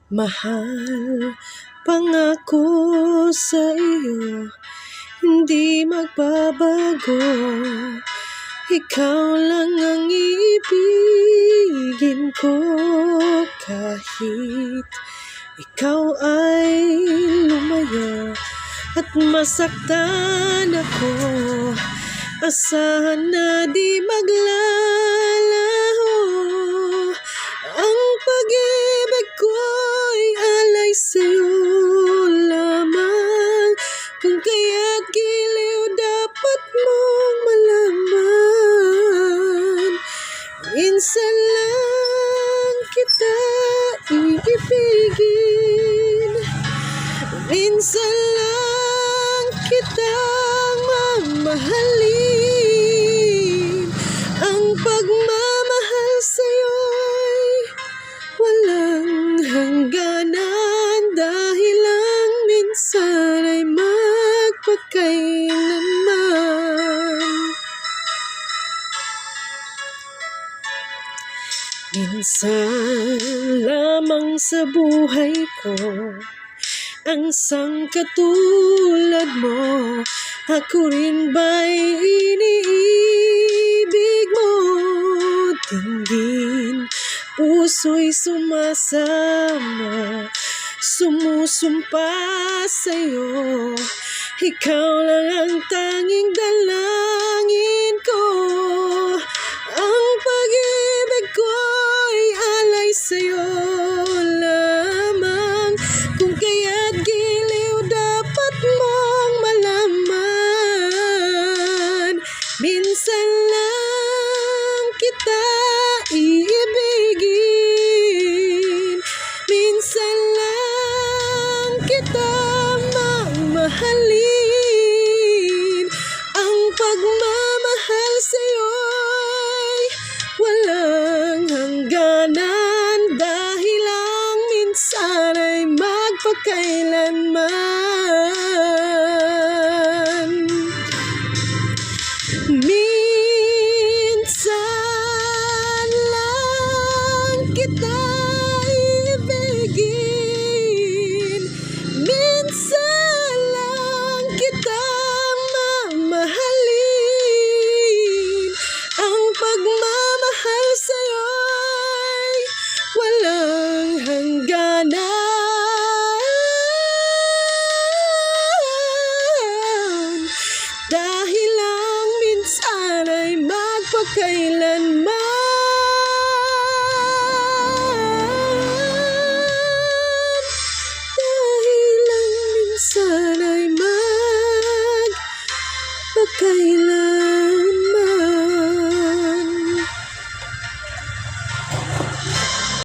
Mahal, pangako sa iyo, hindi magbabago. Ikaw lang ang iibigin ko, kahit ikaw ay lumaya at masaktan ako. Asahan na di maglalaho, ang pag-ibig ko'y alay sa'yo lamang. Kung kaya't giliw dapat mong malaman, minsan lang kita iibigin, minsan lang kitang mamahalin. Ang pagmamahal sa'yo'y walang hangganan, dahil lang minsan ay magpakailanman. Minsan lamang sa buhay ko ang sangkatulad mo. Ako rin ba'y iniibig mo? Tingin, puso'y sumasama, sumusumpa sa'yo. Ikaw lang ang tanging dalangin ko. Ang pag-ibig ko'y alay sa'yo lamang. Kung kaya't giliw dapat mong malaman, minsan lang kita iibigin, minsan lang kita mamahalin. Ang pagmamahal sa'yo'y walang hangganan, dahil lang minsan ay magpakailanman. Minsan lang kita iibigin, minsan lang kita mamahalin. Ang pagmamahal sa'yo'y walang hangganan, dahil lang minsan ay magpakailanman.